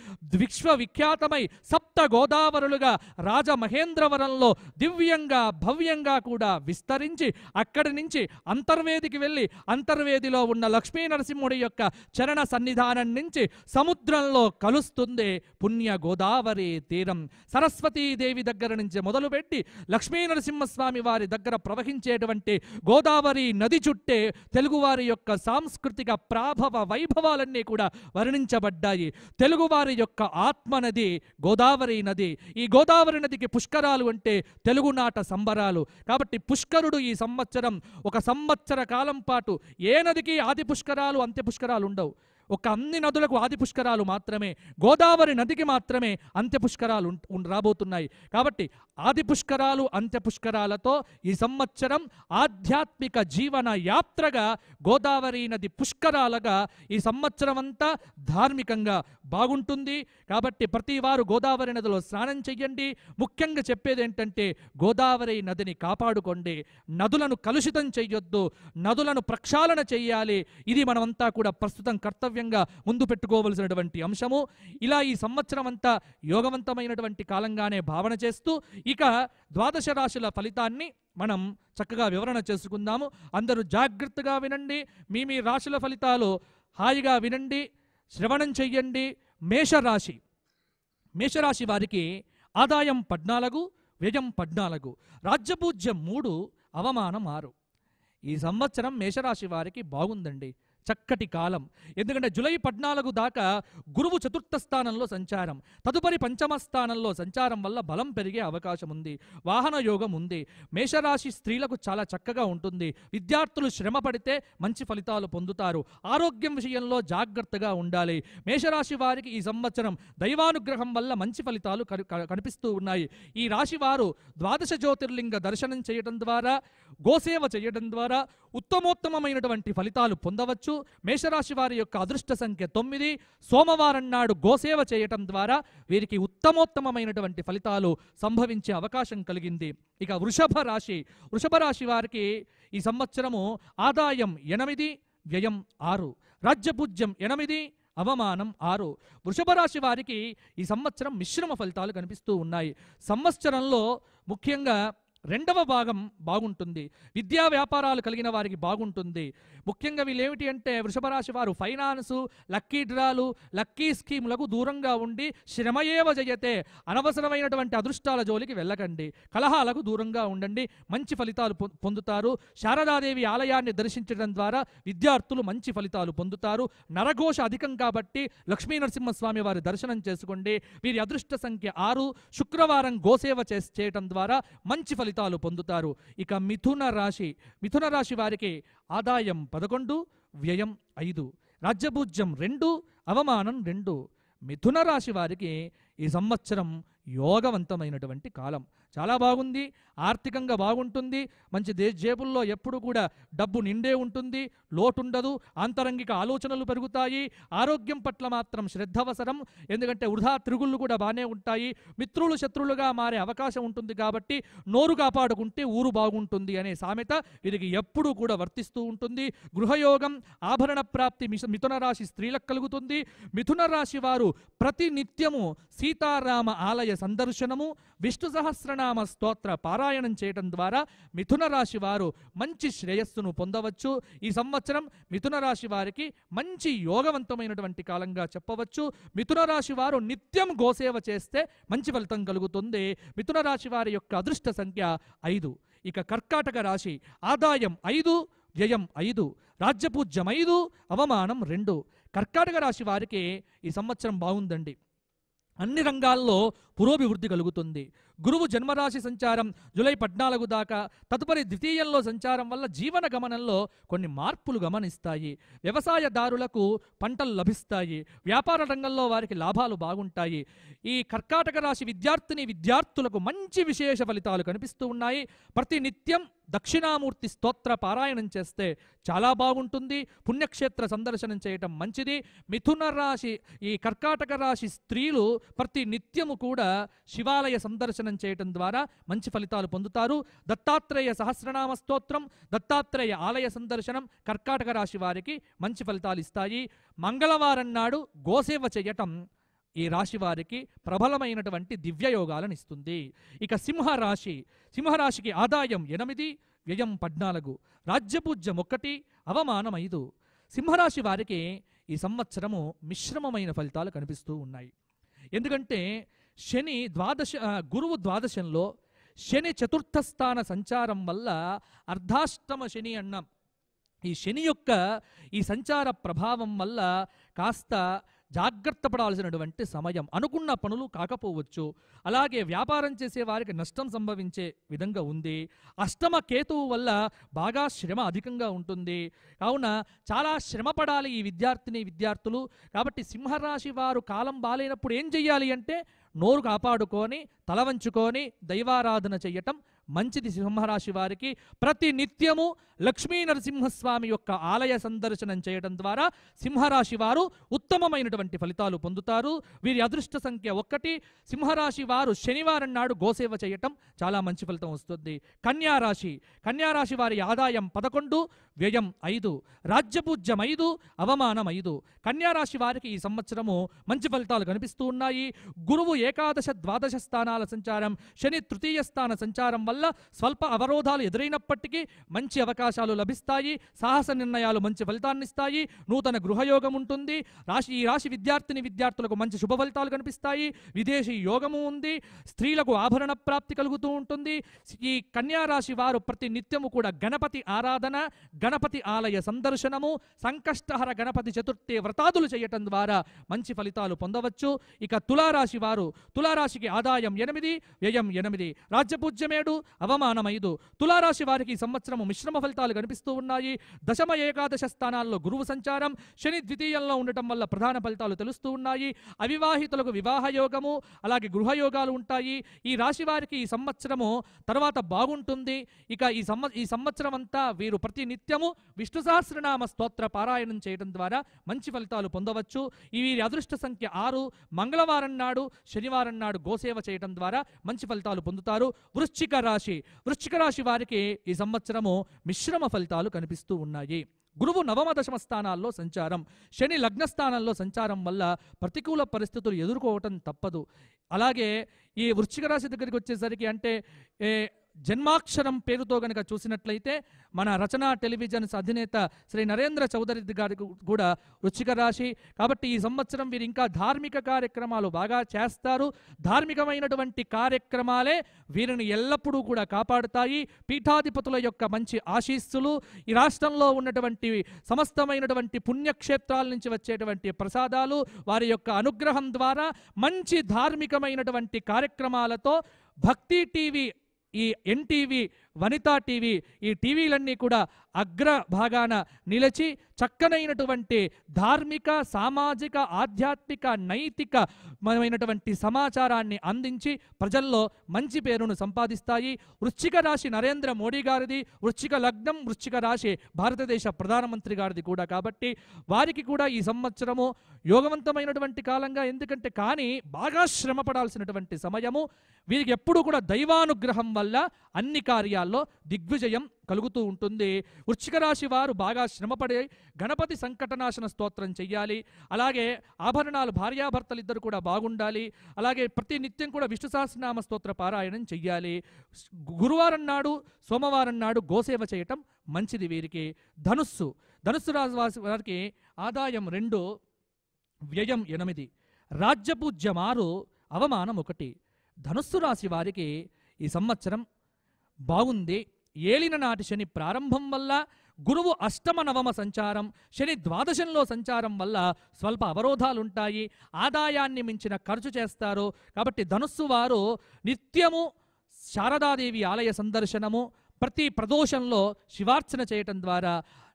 విశ్వవిఖ్యాతమై సప్త గోదావరులుగా రాజమహేంద్రవరంలో దివ్యంగా భవ్యంగా కూడా విస్తరించి అక్కడి నుంచి అంతర్వేదికి వెళ్ళి అంతర్వేదిలో ఉన్న లక్ష్మీ నరసింహుడి యొక్క చరణ సన్నిధానం నుంచి సముద్రంలో కలుస్తుంది పుణ్య గోదావరి తీరం. సరస్వతీదేవి దగ్గర నుంచి మొదలుపెట్టి లక్ష్మీ నరసింహస్వామి వారి దగ్గర ప్రవహించేటువంటి గోదావరి నది చుట్టే తెలుగువారి యొక్క సాంస్కృతిక ప్రాభవ వైభవాలన్నీ కూడా వర్ణించబడ్డాయి. తెలుగువారి యొక్క ఆత్మనది గోదావరి నది. ఈ గోదావరి నదికి పుష్కరాలు అంటే తెలుగునాట సంబరాలు. కాబట్టి పుష్కరుడు ఈ సంవత్సరం ఒక సంవత్సర కాలం పాటు ఏ నదికి ఆది పుష్కరాలు అంత్య పుష్కరాలు ఉండవు. ఒక అన్ని నదులకు ఆది పుష్కరాలు మాత్రమే, గోదావరి నదికి మాత్రమే అంత్య పుష్కరాలు రాబోతున్నాయి. కాబట్టి ఆది పుష్కరాలు అంత్య పుష్కరాలతో ఈ సంవత్సరం ఆధ్యాత్మిక జీవన యాత్రగా గోదావరి నది పుష్కరాలుగా ఈ సంవత్సరం అంతా ధార్మికంగా బాగుంటుంది. కాబట్టి ప్రతి వారు గోదావరి నదిలో స్నానం చెయ్యండి. ముఖ్యంగా చెప్పేది ఏంటంటే గోదావరి నదిని కాపాడుకోండి, నదులను కలుషితం చెయ్యొద్దు, నదులను ప్రక్షాళన చెయ్యాలి. ఇది మనమంతా కూడా ప్రస్తుతం కర్తవ్యం కర్తవ్యంగా ముందు పెట్టుకోవలసినటువంటి అంశము. ఇలా ఈ సంవత్సరం అంతా యోగవంతమైనటువంటి కాలంగానే భావన చేస్తూ ఇక ద్వాదశ రాశుల ఫలితాన్ని మనం చక్కగా వివరణ చేసుకుందాము. అందరూ జాగ్రత్తగా వినండి. మీ రాశుల ఫలితాలు హాయిగా వినండి, శ్రవణం చెయ్యండి. మేషరాశి వారికి ఆదాయం 14, వ్యయం 14, రాజ్యపూజ్యం 3, అవమానం 6. ఈ సంవత్సరం మేషరాశి వారికి బాగుందండి, చక్కటి కాలం. ఎందుకంటే జూలై 14 దాకా గురువు చతుర్థ స్థానంలో సంచారం, తదుపరి పంచమ స్థానంలో సంచారం వల్ల బలం పెరిగే అవకాశం ఉంది, వాహన యోగం ఉంది. మేషరాశి స్త్రీలకు చాలా చక్కగా ఉంటుంది. విద్యార్థులు శ్రమ పడితే మంచి ఫలితాలు పొందుతారు. ఆరోగ్యం విషయంలో జాగ్రత్తగా ఉండాలి. మేషరాశి వారికి ఈ సంవత్సరం దైవానుగ్రహం వల్ల మంచి ఫలితాలు కనిపిస్తూ ఉన్నాయి. ఈ రాశి వారు ద్వాదశ జ్యోతిర్లింగ దర్శనం చేయడం ద్వారా, గోసేవ చేయడం ద్వారా ఉత్తమోత్తమైనటువంటి ఫలితాలు పొందవచ్చు. మేషరాశి వారి యొక్క అదృష్ట సంఖ్య 9. సోమవారం నాడు గోసేవ చేయటం ద్వారా వీరికి ఉత్తమోత్తమైనటువంటి ఫలితాలు సంభవించే అవకాశం కలిగింది. ఇక వృషభ రాశి వారికి ఈ సంవత్సరము ఆదాయం 8, వ్యయం 6, రాజ్యపూజ్యం 8, అవమానం 6. వృషభ రాశి వారికి ఈ సంవత్సరం మిశ్రమ ఫలితాలు కనిపిస్తూ ఉన్నాయి. సంవత్సరంలో ముఖ్యంగా రెండవ భాగం బాగుంటుంది. విద్యా వ్యాపారాలు కలిగిన వారికి బాగుంటుంది. ముఖ్యంగా వీళ్ళేమిటి అంటే వృషభ రాశి వారు ఫైనాన్సు, లక్కీ డ్రాలు, లక్కీ స్కీములకు దూరంగా ఉండి శ్రమయేవ జయతే, అనవసరమైనటువంటి అదృష్టాల జోలికి వెళ్ళకండి. కలహాలకు దూరంగా ఉండండి, మంచి ఫలితాలు పొందుతారు. శారదాదేవి ఆలయాన్ని దర్శించడం ద్వారా విద్యార్థులు మంచి ఫలితాలు పొందుతారు. నరఘోష అధికం కాబట్టి లక్ష్మీ నరసింహస్వామి వారి దర్శనం చేసుకోండి. వీరి అదృష్ట సంఖ్య 6. శుక్రవారం గోసేవ చేయటం ద్వారా మంచి ఫలితాలు పొందుతారు. ఇక మిథున రాశి వారికి ఆదాయం 11, వ్యయం 5, రాజ్యపూజ్యం 2, అవమానం 2. మిథున రాశి వారికి ఈ సంవత్సరం యోగవంతమైనటువంటి కాలం, చాలా బాగుంది. ఆర్థికంగా బాగుంటుంది. మంచి జేబుల్లో ఎప్పుడు కూడా డబ్బు నిండే ఉంటుంది, లోటుండదు. ఆంతరంగిక ఆలోచనలు పెరుగుతాయి. ఆరోగ్యం పట్ల మాత్రం శ్రద్ధ అవసరం. ఎందుకంటే వృధా తిరుగుళ్ళు కూడా బాగానే ఉంటాయి. మిత్రులు శత్రులుగా మారే అవకాశం ఉంటుంది. కాబట్టి నోరు కాపాడుకుంటే ఊరు బాగుంటుంది అనే సామెత వీరికి ఎప్పుడూ కూడా వర్తిస్తూ ఉంటుంది. గృహయోగం, ఆభరణ ప్రాప్తి మిథున రాశి స్త్రీలకు కలుగుతుంది. మిథున రాశి వారు ప్రతి నిత్యము సీతారామ ఆలయ సందర్శనము, విష్ణు సహస్రనామ స్తోత్ర పారాయణం చేయడం ద్వారా మిథున రాశి వారు మంచి శ్రేయస్సును పొందవచ్చు. ఈ సంవత్సరం మిథున రాశి వారికి మంచి యోగవంతమైనటువంటి కాలంగా చెప్పవచ్చు. మిథున రాశి వారు నిత్యం గోసేవ చేస్తే మంచి ఫలితం కలుగుతుంది. మిథున రాశి వారి యొక్క అదృష్ట సంఖ్య 5. ఇక కర్కాటక రాశి ఆదాయం 5, వ్యయం 5, రాజ్యపూజ్యం 5, అవమానం 2. కర్కాటక రాశి వారికి ఈ సంవత్సరం బాగుందండి. అన్ని రంగాల్లో పురోభివృద్ధి కలుగుతుంది. గురువు జన్మరాశి సంచారం జూలై 14 దాకా, తదుపరి ద్వితీయంలో సంచారం వల్ల జీవన గమనంలో కొన్ని మార్పులు గమనిస్తాయి. వ్యవసాయదారులకు పంటలు లభిస్తాయి. వ్యాపార రంగంలో వారికి లాభాలు బాగుంటాయి. ఈ కర్కాటక రాశి విద్యార్థులకు మంచి విశేష ఫలితాలు కనిపిస్తూ ఉన్నాయి. ప్రతి నిత్యం దక్షిణామూర్తి స్తోత్ర పారాయణం చేస్తే చాలా బాగుంటుంది. పుణ్యక్షేత్ర సందర్శనం చేయటం మంచిది. మిథున రాశి ఈ కర్కాటక రాశి స్త్రీలు ప్రతి నిత్యము కూడా శివాలయ సందర్శనం చేయటం ద్వారా మంచి ఫలితాలు పొందుతారు. దత్తాత్రేయ సహస్రనామ స్తోత్రం, దత్తాత్రేయ ఆలయ సందర్శనం కర్కాటక రాశి వారికి మంచి ఫలితాలు ఇస్తాయి. మంగళవారం నాడు గోసేవ చేయటం ఈ రాశి వారికి ప్రబలమైనటువంటి దివ్యయోగాలను ఇస్తుంది. ఇక సింహరాశికి ఆదాయం 8, వ్యయం 14, రాజ్యపూజ్యం 1, అవమానం 5. సింహరాశి వారికి ఈ సంవత్సరము మిశ్రమమైన ఫలితాలు కనిపిస్తూ ఉన్నాయి. ఎందుకంటే గురువు ద్వాదశంలో, శని చతుర్థ స్థాన సంచారం వల్ల అర్ధాష్టమ శని అన్నాం. ఈ శని యొక్క ఈ సంచార ప్రభావం వల్ల కాస్త జాగ్రత్త పడాల్సినటువంటి సమయం. అనుకున్న పనులు కాకపోవచ్చు. అలాగే వ్యాపారం చేసే వారికి నష్టం సంభవించే విధంగా ఉంది. అష్టమ కేతువు వల్ల బాగా శ్రమ అధికంగా ఉంటుంది. కావున చాలా శ్రమ పడాలి ఈ విద్యార్థులు. కాబట్టి సింహరాశి వారు కాలం బాలేనప్పుడు ఏం చెయ్యాలి అంటే నోరు కాపాడుకొని, తల వంచుకొని దైవారాధన చెయ్యటం మంచిది. సింహరాశి వారికి ప్రతి నిత్యము లక్ష్మీ నరసింహస్వామి యొక్క ఆలయ సందర్శనం చేయడం ద్వారా సింహరాశి వారు ఉత్తమమైనటువంటి ఫలితాలు పొందుతారు. వీరి అదృష్ట సంఖ్య 1. సింహరాశి వారు శనివారం నాడు గోసేవ చేయటం చాలా మంచి ఫలితం వస్తుంది. కన్యారాశి వారి ఆదాయం 11, వ్యయం 5, రాజ్యపూజ్యం 5, అవమానం 5. కన్యారాశి వారికి ఈ సంవత్సరము మంచి ఫలితాలు కనిపిస్తూ ఉన్నాయి. గురువు ఏకాదశ ద్వాదశ స్థానాల సంచారం, శని తృతీయ స్థాన సంచారం వల్ల స్వల్ప అవరోధాలు ఎదురైనప్పటికీ మంచి అవకాశాలు లభిస్తాయి. సాహస నిర్ణయాలు మంచి ఫలితాన్ని ఇస్తాయి. నూతన గృహయోగం ఉంటుంది. ఈ రాశి విద్యార్థులకు మంచి శుభ ఫలితాలు కనిపిస్తాయి. విదేశీ యోగము ఉంది. స్త్రీలకు ఆభరణ ప్రాప్తి కలుగుతూ ఉంటుంది. ఈ కన్యారాశి వారు ప్రతి నిత్యము కూడా గణపతి ఆరాధన, గణపతి ఆలయ సందర్శనము, సంకష్టహర గణపతి చతుర్థి వ్రతాదులు చేయటం ద్వారా మంచి ఫలితాలు పొందవచ్చు. ఇక తులారాశి వారు, తులారాశికి ఆదాయం 8, వ్యయం 8, రాజ్యపూజ్యం 7, అవమానం 5. తులారాశి వారికి ఈ సంవత్సరము మిశ్రమ ఫలితాలు కనిపిస్తూ ఉన్నాయి. దశమ ఏకాదశ స్థానాల్లో గురువు సంచారం, శని ద్వితీయంలో ఉండటం వల్ల ప్రధాన ఫలితాలు తెలుస్తూ ఉన్నాయి. అవివాహితులకు వివాహ యోగము, అలాగే గృహయోగాలు ఉంటాయి. ఈ రాశి వారికి ఈ సంవత్సరము తర్వాత బాగుంటుంది. ఇక ఈ సంవత్సరం అంతా వీరు ప్రతి నిత్యము విష్ణు సహస్రనామ స్తోత్ర పారాయణం చేయడం ద్వారా మంచి ఫలితాలు పొందవచ్చు. వీరి అదృష్ట సంఖ్య 6. మంగళవారం నాడు, శనివారం నాడు గోసేవ చేయడం ద్వారా మంచి ఫలితాలు పొందుతారు. వృశ్చిక రాశి వారికి ఈ సంవత్సరము మిశ్రమ ఫలితాలు కనిపిస్తూ ఉన్నాయి. గురువు నవమ దశమ స్థానాల్లో సంచారం, శని లగ్నస్థానంలో సంచారం వల్ల ప్రతికూల పరిస్థితులు ఎదుర్కోవటం తప్పదు. అలాగే ఈ వృశ్చిక రాశి దగ్గరికి వచ్చేసరికి అంటే జన్మాక్షరం పేరుతో గనక చూసినట్లయితే మన రచనా టెలివిజన్స్ అధినేత శ్రీ నరేంద్ర చౌదరి గారికి కూడా వృశ్చిక రాశి కాబట్టి ఈ సంవత్సరం వీరు ఇంకా ధార్మిక కార్యక్రమాలు బాగా చేస్తారు. ధార్మికమైనటువంటి కార్యక్రమాలే వీరిని ఎల్లప్పుడూ కూడా కాపాడుతాయి. పీఠాధిపతుల యొక్క మంచి ఆశీస్సులు, ఈ రాష్ట్రంలో ఉన్నటువంటి సమస్తమైనటువంటి పుణ్యక్షేత్రాల నుంచి వచ్చేటువంటి ప్రసాదాలు, వారి యొక్క అనుగ్రహం ద్వారా మంచి ధార్మికమైనటువంటి కార్యక్రమాలతో భక్తి టీవీ, ఈ ఎన్టీవీ, వనితా టీవీ, ఈ టీవీలన్నీ కూడా అగ్రభాగాన నిలిచి చక్కనైనటువంటి ధార్మిక, సామాజిక, ఆధ్యాత్మిక, నైతికమైనటువంటి సమాచారాన్ని అందించి ప్రజల్లో మంచి పేరును సంపాదిస్తాయి. వృశ్చిక రాశి నరేంద్ర మోడీ గారిది, వృశ్చిక లగ్నం, వృశ్చిక రాశి భారతదేశ ప్రధానమంత్రి గారిది కూడా. కాబట్టి వారికి కూడా ఈ సంవత్సరము యోగవంతమైనటువంటి కాలంగా, ఎందుకంటే కానీ బాగా శ్రమ పడాల్సినటువంటి సమయము. వీరికి ఎప్పుడు కూడా దైవానుగ్రహం వల్ల అన్ని కార్యాల్లో దిగ్విజయం కలుగుతూ ఉంటుంది. వృశ్చిక రాశి వారు బాగా శ్రమపడే గణపతి సంకటనాశన స్తోత్రం చెయ్యాలి. అలాగే ఆభరణాలు భార్యాభర్తలు ఇద్దరు కూడా బాగుండాలి. అలాగే ప్రతి నిత్యం కూడా విష్ణు సహస్రనామ స్తోత్ర పారాయణం చెయ్యాలి. గురువారం నాడు, సోమవారం నాడు గోసేవ చేయటం మంచిది వీరికి. ధనుస్సు రాశి వారికి ఆదాయం 2, వ్యయం 8, రాజ్యపూజ్యం 6, అవమానం 1. ధనుస్సు రాశి వారికి ఈ సంవత్సరం బాగుంది. ఏలిన నాటి శని ప్రారంభం వల్ల, గురువు అష్టమ నవమ సంచారం, శని ద్వాదశంలో సంచారం వల్ల స్వల్ప అవరోధాలుంటాయి. ఆదాయాన్ని మించిన ఖర్చు చేస్తారు. కాబట్టి ధనుస్సు వారు నిత్యము శారదాదేవి ఆలయ సందర్శనము, ప్రతి ప్రదోషంలో శివార్చన చేయటం ద్వారా,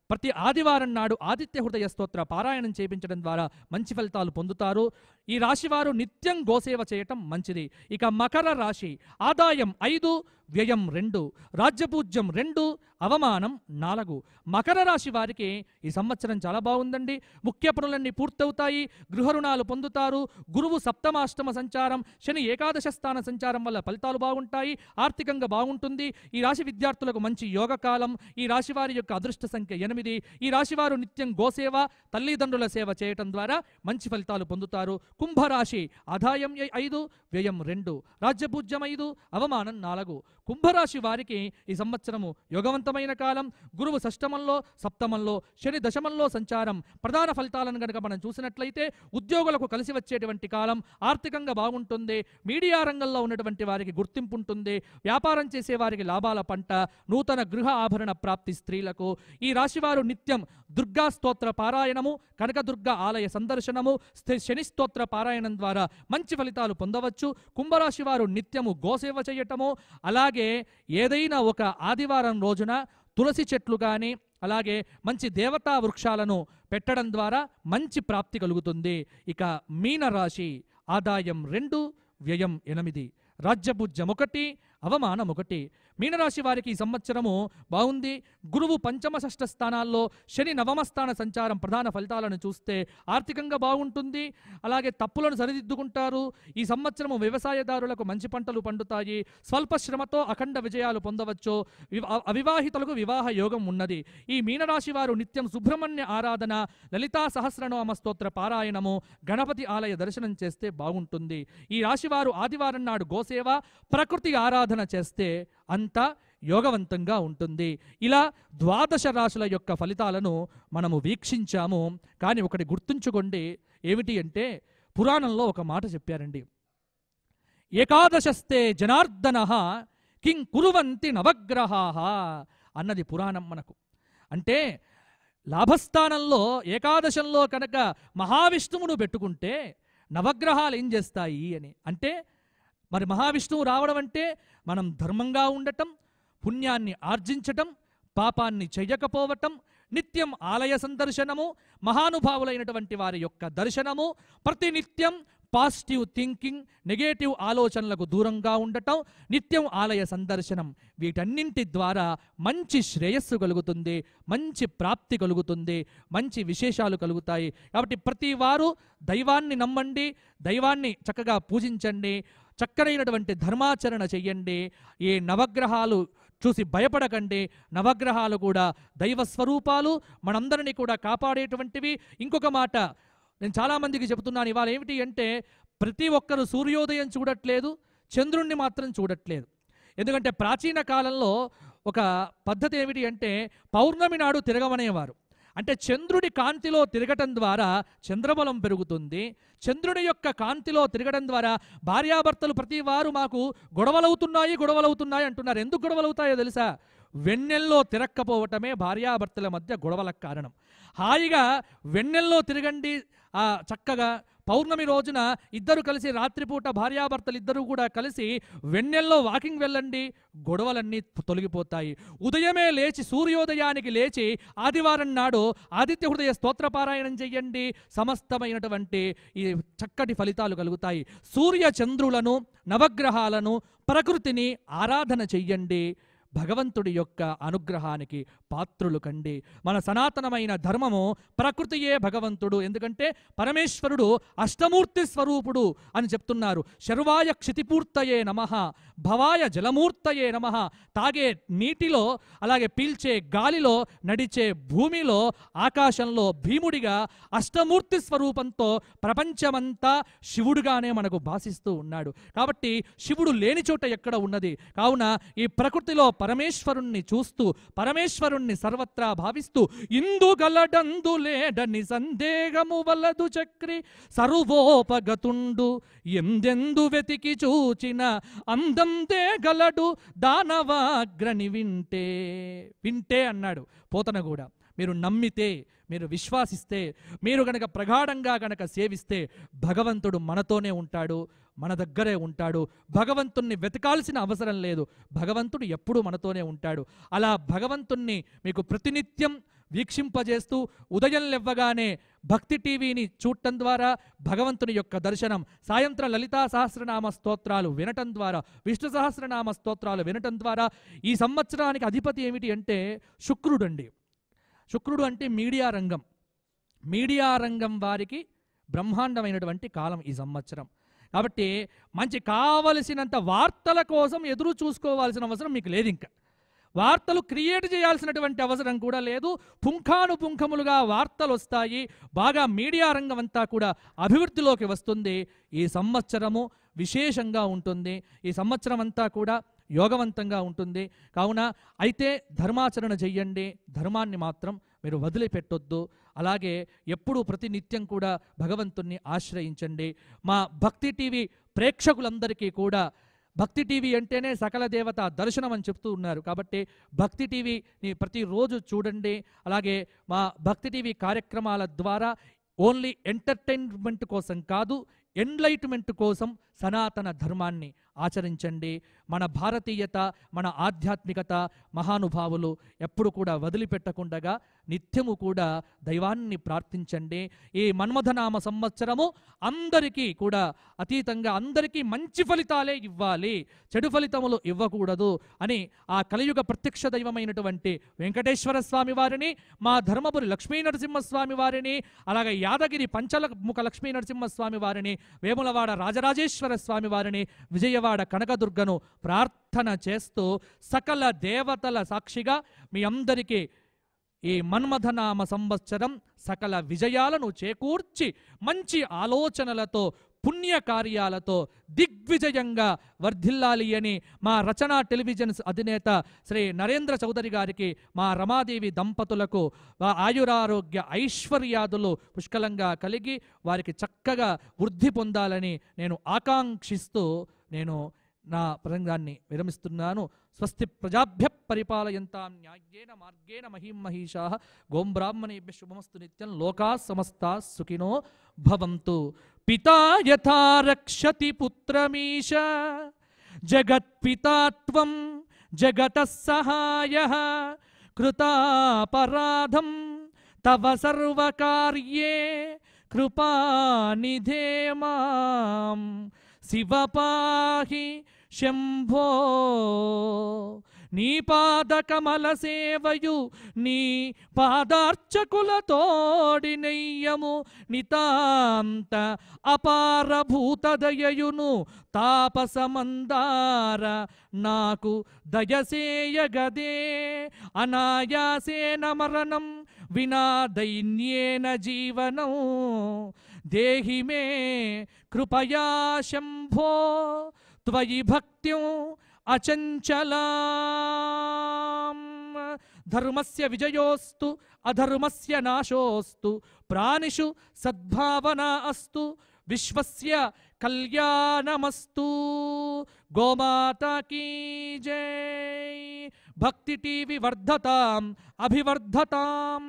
ప్రతి ఆదివారం నాడు ఆదిత్య హృదయ స్తోత్ర పారాయణం చేయించడం ద్వారా మంచి ఫలితాలు పొందుతారు. ఈ రాశివారు నిత్యం గోసేవ చేయటం మంచిది. ఇక మకర రాశి ఆదాయం 5, వ్యయం 2, రాజ్యపూజ్యం 2, అవమానం 4. మకర రాశి వారికి ఈ సంవత్సరం చాలా బాగుందండి. ముఖ్య పనులన్నీ పూర్తవుతాయి. గృహ రుణాలు పొందుతారు. గురువు సప్తమాష్టమ సంచారం, శని ఏకాదశ స్థాన సంచారం వల్ల ఫలితాలు బాగుంటాయి. ఆర్థికంగా బాగుంటుంది. ఈ రాశి విద్యార్థులకు మంచి యోగ కాలం. ఈ రాశి వారి యొక్క అదృష్ట సంఖ్య 8. ఈ రాశివారు నిత్యం గోసేవ, తల్లిదండ్రుల సేవ చేయటం ద్వారా మంచి ఫలితాలు పొందుతారు. కుంభరాశి ఆదాయం 5, వ్యయం 2, రాజ్యపూజ్యం 5, అవమానం 4. కుంభరాశి వారికి ఈ సంవత్సరము యోగవంతమైన కాలం. గురువు షష్టమంలో, సప్తమంలో, శని దశమంలో సంచారం. ప్రధాన ఫలితాలను కనుక మనం చూసినట్లయితే ఉద్యోగులకు కలిసి వచ్చేటువంటి కాలం. ఆర్థికంగా బాగుంటుంది. మీడియా రంగంలో ఉన్నటువంటి వారికి గుర్తింపు ఉంటుంది. వ్యాపారం చేసే వారికి లాభాల పంట. నూతన గృహ ఆభరణ ప్రాప్తి స్త్రీలకు. ఈ రాశివారు నిత్యం దుర్గా స్తోత్ర పారాయణము, కనకదుర్గ ఆలయ సందర్శనము, శని స్తోత్ర పారాయణం ద్వారా మంచి ఫలితాలు పొందవచ్చు. కుంభరాశి వారు నిత్యము గోసేవ చేయటము, అలాగే ఏదైనా ఒక ఆదివారం రోజున తులసి చెట్లు కానీ, అలాగే మంచి దేవతా వృక్షాలను పెట్టడం ద్వారా మంచి ప్రాప్తి కలుగుతుంది. ఇక మీనరాశి ఆదాయం 2, వ్యయం 8, రాజ్యపూజ్యం 1, అవమానం 1. మీనరాశి వారికి ఈ సంవత్సరము బాగుంది. గురువు పంచమ షష్ఠ స్థానాల్లో, శని నవమ స్థాన సంచారం ప్రధాన ఫలితాలను చూస్తే ఆర్థికంగా బాగుంటుంది. అలాగే తప్పులను సరిదిద్దుకుంటారు. ఈ సంవత్సరము వ్యవసాయదారులకు మంచి పంటలు పండుతాయి. స్వల్ప శ్రమతో అఖండ విజయాలు పొందవచ్చు. అవివాహితులకు వివాహ యోగం ఉన్నది. ఈ మీనరాశి వారు నిత్యం సుబ్రహ్మణ్య ఆరాధన, లలితా సహస్రనామ స్తోత్ర పారాయణము, గణపతి ఆలయ దర్శనం చేస్తే బాగుంటుంది. ఈ రాశివారు ఆదివారం నాడు గోసేవ, ప్రకృతి ఆరాధన చేస్తే అంతా యోగవంతంగా ఉంటుంది. ఇలా 12 రాశుల యొక్క ఫలితాలను మనము వీక్షించాము. కానీ ఒకటి గుర్తుంచుకోండి, ఏమిటి అంటే పురాణంలో ఒక మాట చెప్పారండి. ఏకాదశస్తే జనార్దనః కిం కురువంతి నవగ్రహాః అన్నది పురాణం మనకు. అంటే లాభస్థానంలో ఏకాదశంలో కనుక మహావిష్ణువును పెట్టుకుంటే నవగ్రహాలు ఏం చేస్తాయి అని. అంటే మరి మహావిష్ణువు రావడం అంటే మనం ధర్మంగా ఉండటం, పుణ్యాన్ని ఆర్జించటం, పాపాన్ని చెయ్యకపోవటం, నిత్యం ఆలయ సందర్శనము, మహానుభావులైనటువంటి వారి యొక్క దర్శనము, ప్రతినిత్యం పాజిటివ్ థింకింగ్, నెగటివ్ ఆలోచనలకు దూరంగా ఉండటం, నిత్యం ఆలయ సందర్శనం, వీటన్నింటి ద్వారా మంచి శ్రేయస్సు కలుగుతుంది, మంచి ప్రాప్తి కలుగుతుంది, మంచి విశేషాలు కలుగుతాయి. కాబట్టి ప్రతి వారు దైవాన్ని నమ్మండి, దైవాన్ని చక్కగా పూజించండి, చక్కనైనటువంటి ధర్మాచరణ చెయ్యండి. ఏ నవగ్రహాలు చూసి భయపడకండి. నవగ్రహాలు కూడా దైవ స్వరూపాలు, మనందరినీ కూడా కాపాడేటువంటివి. ఇంకొక మాట నేను చాలామందికి చెబుతున్నాను ఇవాళ, ఏమిటి అంటే ప్రతి ఒక్కరు సూర్యోదయం చూడట్లేదు, చంద్రుణ్ణి మాత్రం చూడట్లేదు. ఎందుకంటే ప్రాచీన కాలంలో ఒక పద్ధతి ఏమిటి అంటే పౌర్ణమి నాడు తిరగమనేవారు. అంటే చంద్రుడి కాంతిలో తిరగటం ద్వారా చంద్రబలం పెరుగుతుంది. చంద్రుడి యొక్క కాంతిలో తిరగడం ద్వారా భార్యాభర్తలు ప్రతి వారు మాకు గొడవలవుతున్నాయి అంటున్నారు. ఎందుకు గొడవలవుతాయో తెలుసా? వెన్నెల్లో తిరక్కపోవటమే భార్యాభర్తల మధ్య గొడవలకు కారణం. హాయిగా వెన్నెల్లో తిరగండి, చక్కగా పౌర్ణమి రోజున ఇద్దరు కలిసి రాత్రిపూట భార్యాభర్తలు ఇద్దరు కూడా కలిసి వెన్నెల్లో వాకింగ్ వెళ్ళండి, గొడవలన్నీ తొలగిపోతాయి. ఉదయమే లేచి సూర్యోదయానికి లేచి ఆదివారం నాడు ఆదిత్య హృదయ స్తోత్రపారాయణం చెయ్యండి, సమస్తమైనటువంటి ఈ చక్కటి ఫలితాలు కలుగుతాయి. సూర్య చంద్రులను, నవగ్రహాలను, ప్రకృతిని ఆరాధన చెయ్యండి. భగవంతుడి యొక్క అనుగ్రహానికి పాత్రులు కండి. మన సనాతనమైన ధర్మము ప్రకృతియే భగవంతుడు. ఎందుకంటే పరమేశ్వరుడు అష్టమూర్తి స్వరూపుడు అని చెప్తున్నారు. శర్వాయ క్షితిపూర్తయే నమః, భవాయ జలమూర్తయే నమః. తాగే నీటిలో, అలాగే పీల్చే గాలిలో, నడిచే భూమిలో, ఆకాశంలో భీముడిగా అష్టమూర్తి స్వరూపంతో ప్రపంచమంతా శివుడుగానే మనకు భాసిస్తూ ఉన్నాడు. కాబట్టి శివుడు లేని చోట ఎక్కడ ఉన్నది? కావున ఈ ప్రకృతిలో పరమేశ్వరుణ్ణి చూస్తూ, పరమేశ్వరుణ్ణి సర్వత్రా భావిస్తూ, ఇందుగలడందు లేడని సందేహము వలదు చక్రి సర్వోపగతుండు ఎందెందు వెతికి చూచిన అందందే గలడు దానవాగ్రని వింటే అన్నాడు పోతన కూడా. మీరు నమ్మితే, మీరు విశ్వాసిస్తే, మీరు గనక ప్రగాఢంగా గనక సేవిస్తే భగవంతుడు మనతోనే ఉంటాడు, మన దగ్గరే ఉంటాడు. భగవంతుణ్ణి వెతకాల్సిన అవసరం లేదు, భగవంతుడు ఎప్పుడూ మనతోనే ఉంటాడు. అలా భగవంతుణ్ణి మీకు ప్రతినిత్యం వీక్షింపజేస్తూ ఉదయం లేవగానే భక్తి టీవీని చూడటం ద్వారా భగవంతుని యొక్క దర్శనం, సాయంత్రం లలితా సహస్రనామ స్తోత్రాలు వినటం ద్వారా, విష్ణు సహస్రనామ స్తోత్రాలు వినటం ద్వారా. ఈ సంవత్సరానికి అధిపతి ఏమిటి అంటే శుక్రుడు అండి. శుక్రుడు అంటే మీడియా రంగం. మీడియా రంగం వారికి బ్రహ్మాండమైనటువంటి కాలం ఈ సంవత్సరం. కాబట్టి మంచి కావలసినంత వార్తల కోసం ఎదురు చూసుకోవాల్సిన అవసరం మీకు లేదు. ఇంకా వార్తలు క్రియేట్ చేయాల్సినటువంటి అవసరం కూడా లేదు. పుంఖానుపుంఖములుగా వార్తలు వస్తాయి. బాగా మీడియా రంగం అంతా కూడా అభివృద్ధిలోకి వస్తుంది. ఈ సంవత్సరము విశేషంగా ఉంటుంది. ఈ సంవత్సరం అంతా కూడా యోగవంతంగా ఉంటుంది. కావున అయితే ధర్మాచరణ చెయ్యండి, ధర్మాన్ని మాత్రం మీరు వదిలిపెట్టొద్దు. అలాగే ఎప్పుడూ ప్రతినిత్యం కూడా భగవంతుణ్ణి ఆశ్రయించండి. మా భక్తి టీవీ ప్రేక్షకులందరికీ కూడా, భక్తి టీవీ అంటేనే సకల దేవత దర్శనం అని చెప్తూ ఉన్నారు. కాబట్టి భక్తి టీవీని ప్రతిరోజు చూడండి. అలాగే మా భక్తి టీవీ కార్యక్రమాల ద్వారా ఓన్లీ ఎంటర్టైన్మెంట్ కోసం కాదు, ఎన్లైట్మెంట్ కోసం సనాతన ధర్మాన్ని ఆచరించండి. మన భారతీయత, మన ఆధ్యాత్మికత మహానుభావులు ఎప్పుడు కూడా వదిలిపెట్టకుండగా నిత్యము కూడా దైవాన్ని ప్రార్థించండి. ఈ మన్మథనామ సంవత్సరము అందరికీ కూడా అతీతంగా అందరికీ మంచి ఫలితాలే ఇవ్వాలి, చెడు ఫలితములు ఇవ్వకూడదు అని ఆ కలియుగ ప్రత్యక్ష దైవమైనటువంటి వెంకటేశ్వర స్వామి వారిని, మా ధర్మపురి లక్ష్మీ నరసింహస్వామి వారిని, అలాగే యాదగిరి పంచముఖ లక్ష్మీ నరసింహస్వామి వారిని, వేములవాడ రాజరాజేశ్వర స్వామి వారిని, విజయవాడ కనకదుర్గను ప్రార్థన చేస్తూ సకల దేవతల సాక్షిగా మీ అందరికీ ఈ మన్మథనామ సంవత్సరం సకల విజయాలను చేకూర్చి మంచి ఆలోచనలతో పుణ్యకార్యాలతో దిగ్విజయంగా వర్ధిల్లాలి అని మా రచనా టెలివిజన్స్ అధినేత శ్రీ నరేంద్ర చౌదరి గారికి, మా రమాదేవి దంపతులకు ఆయురారోగ్య ఐశ్వర్యాదులు పుష్కలంగా కలిగి వారికి చక్కగా వృద్ధి పొందాలని నేను ఆకాంక్షిస్తూ నేను నా ప్రసంగాన్ని విరమిస్తున్నాను. స్వస్తి ప్రజాభ్య పరిపాలయంతాం న్యాయేన మార్గేణ మహీం మహిషాః. గోం బ్రాహ్మణేభ్యః శుభమస్తు నిత్యం. లోకాః సమస్తాః సుఖినో భవంతు. పితా యథా రక్షతి పుత్రమీశ జగత్పితా త్వం జగతః సహాయః. కృతాపరాధం తవ సర్వకార్యే కృపానిధే మాం. శివ పాహి శంభో. నీ పాదకమల సేవయు నీ పాదార్చకులతోడి నెయ్యము నితాంత అపారభూతదయయును తాపసమందార నాకు దయసేయగదే. అనాయాసేన మరణం వినా దైన్యేన జీవనం దేహి మే కృపయా శంభో. త్వయి భక్త్యం అచంచలాం. ధర్మస్య విజయోస్తు అధర్మస్య నాశోస్తు. ప్రాణిషు సద్భావనా అస్తు. విశ్వస్య కళ్యాణమస్తు. గోమాతా కీ జై. భక్తి టీవీ వర్ధతాం అభివర్ధతాం.